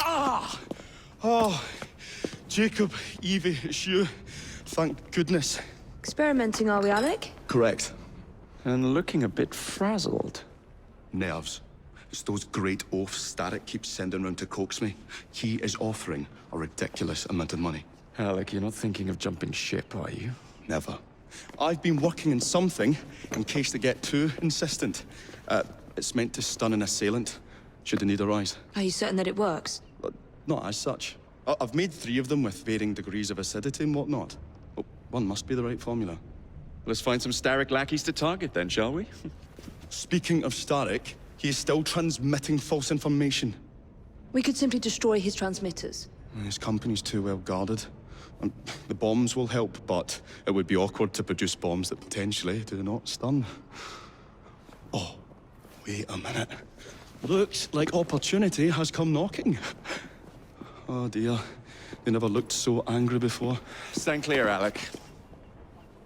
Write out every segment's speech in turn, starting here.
Ah! Oh, Jacob, Evie, it's you. Thank goodness. Experimenting, are we, Alec? Correct. And looking a bit frazzled. Nerves. It's those great oafs Starrick keeps sending round to coax me. He is offering a ridiculous amount of money. Alec, you're not thinking of jumping ship, are you? Never. I've been working on something in case they get too insistent. It's meant to stun an assailant, should the need arise. Are you certain that it works? Not as such. I've made 3 of them with varying degrees of acidity and whatnot. Well, one must be the right formula. Let's find some Starrick lackeys to target then, shall we? Speaking of Starrick, he is still transmitting false information. We could simply destroy his transmitters. His company's too well guarded. And the bombs will help, but it would be awkward to produce bombs that potentially do not stun. Oh, wait a minute. Looks like opportunity has come knocking. Oh dear, they never looked so angry before. Stand clear, Alec.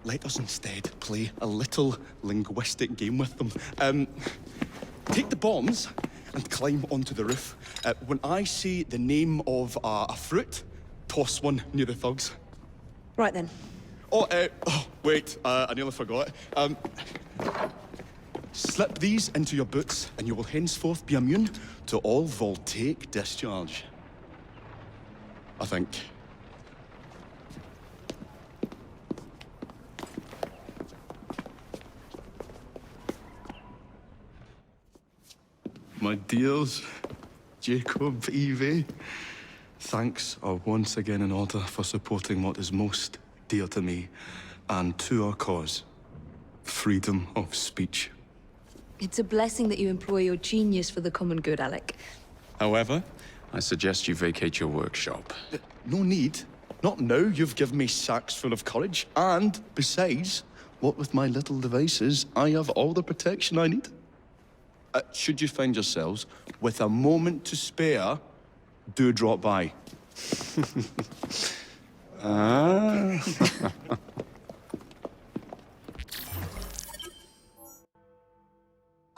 Let us instead play a little linguistic game with them. Take the bombs and climb onto the roof. When I say the name of a fruit, toss one near the thugs. Right then. Oh, wait, I nearly forgot. Slip these into your boots and you will henceforth be immune to all voltaic discharge. I think. My dears, Jacob, Evie, thanks are once again in order for supporting what is most dear to me and to our cause, freedom of speech. It's a blessing that you employ your genius for the common good, Alec. However, I suggest you vacate your workshop. No need. Not now you've given me sacks full of courage. And, besides, what with my little devices, I have all the protection I need. Should you find yourselves with a moment to spare, do drop by.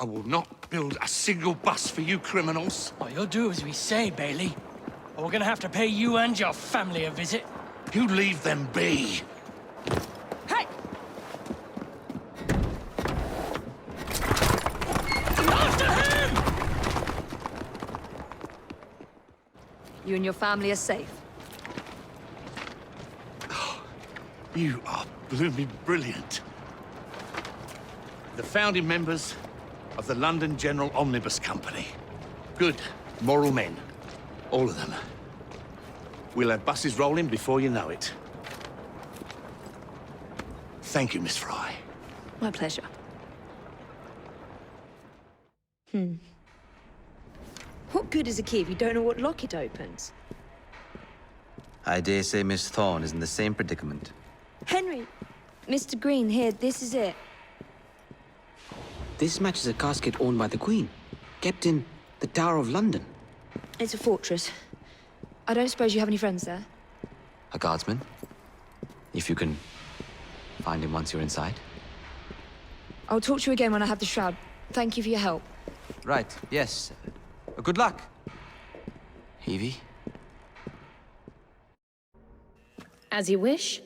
I will not build a single bus for you criminals. Oh, you'll do as we say, Bailey. Or we're gonna have to pay you and your family a visit. You leave them be. Hey! After him! You and your family are safe. You are blooming brilliant. The founding members of the London General Omnibus Company. Good, moral men. All of them. We'll have buses rolling before you know it. Thank you, Miss Fry. My pleasure. What good is a key if you don't know what lock it opens? I dare say Miss Thorne is in the same predicament. Henry! Mr. Green, here, this is it. This matches a casket owned by the Queen, kept in the Tower of London. It's a fortress. I don't suppose you have any friends there? A guardsman? If you can find him once you're inside. I'll talk to you again when I have the shroud. Thank you for your help. Right, yes. Good luck. Evie? As you wish.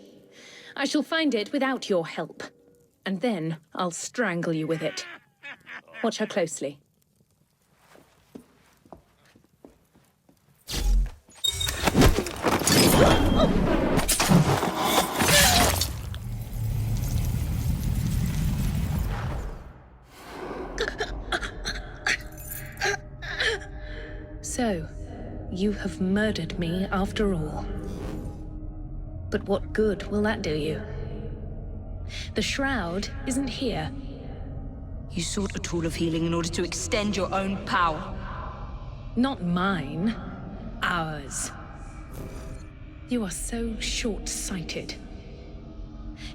I shall find it without your help. And then I'll strangle you with it. Watch her closely. So, you have murdered me after all. But what good will that do you? The shroud isn't here. You sought a tool of healing in order to extend your own power. Not mine. Ours. You are so short-sighted.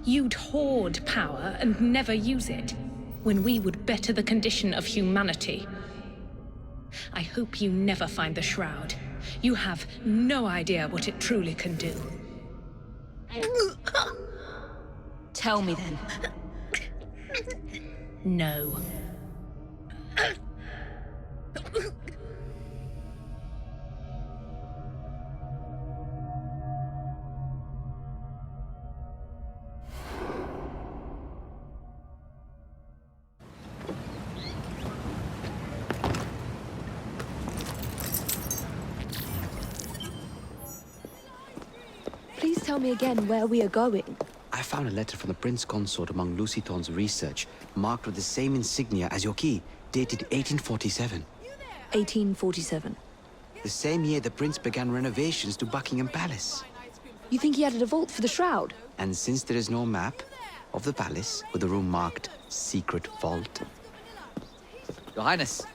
You'd hoard power and never use it, when we would better the condition of humanity. I hope you never find the shroud. You have no idea what it truly can do. Tell me then. No. tell me again where we are going? I found a letter from the Prince Consort among Lucy Thorne's research, marked with the same insignia as your key, dated 1847. 1847. The same year the Prince began renovations to Buckingham Palace. You think he added a vault for the shroud? And since there is no map of the palace with a room marked Secret Vault. Your Highness,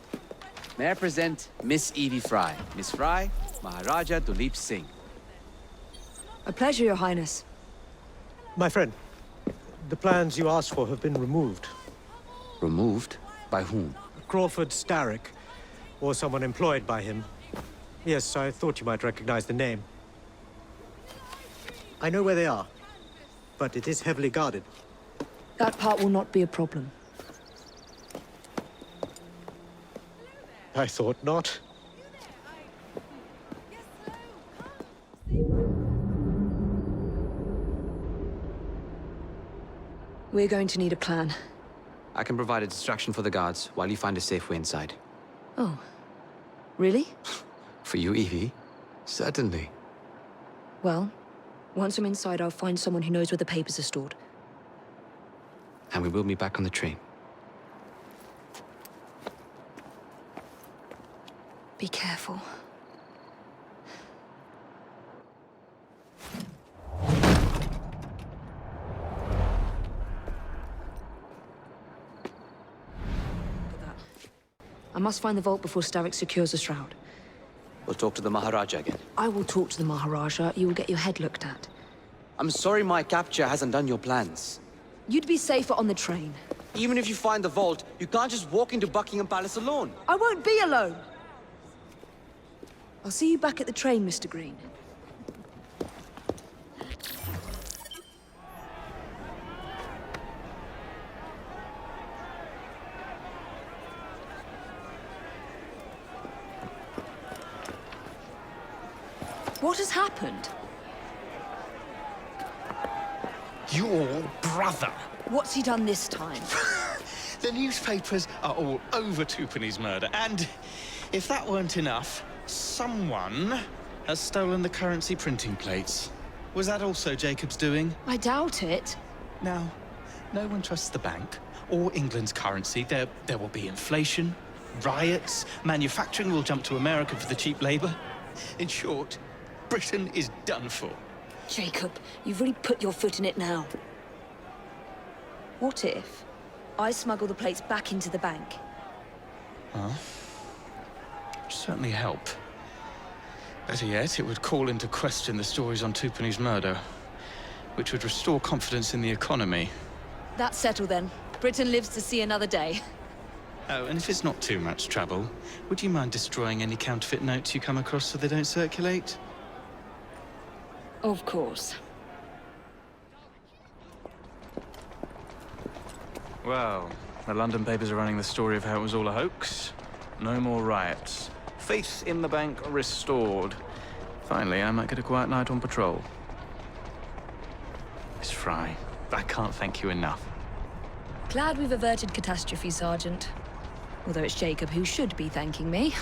may I present Miss Evie Fry. Miss Fry, Maharaja Duleep Singh. A pleasure, Your Highness. My friend, the plans you asked for have been removed. Removed? By whom? Crawford Starrick, or someone employed by him. Yes, I thought you might recognize the name. I know where they are, but it is heavily guarded. That part will not be a problem. I thought not. We're going to need a plan. I can provide a distraction for the guards while you find a safe way inside. Oh. Really? For you, Evie? Certainly. Well, once I'm inside, I'll find someone who knows where the papers are stored. And we will be back on the train. Be careful. I must find the vault before Starrick secures the shroud. We'll talk to the Maharaja again. I will talk to the Maharaja. You will get your head looked at. I'm sorry my capture hasn't done your plans. You'd be safer on the train. Even if you find the vault, you can't just walk into Buckingham Palace alone. I won't be alone! I'll see you back at the train, Mr. Green. What has happened? Your brother. What's he done this time? The newspapers are all over Twopenny's murder, and if that weren't enough, someone has stolen the currency printing plates. Was that also Jacob's doing? I doubt it. Now, no one trusts the bank or England's currency. There will be inflation, riots, manufacturing will jump to America for the cheap labor. In short, Britain is done for. Jacob, you've really put your foot in it now. What if I smuggle the plates back into the bank? Huh? Certainly help. Better yet, it would call into question the stories on Twopenny's murder, which would restore confidence in the economy. That's settled then. Britain lives to see another day. Oh, and if it's not too much trouble, would you mind destroying any counterfeit notes you come across so they don't circulate? Of course. Well, the London papers are running the story of how it was all a hoax. No more riots. Faith in the bank restored. Finally, I might get a quiet night on patrol. Miss Fry, I can't thank you enough. Glad we've averted catastrophe, Sergeant. Although it's Jacob who should be thanking me.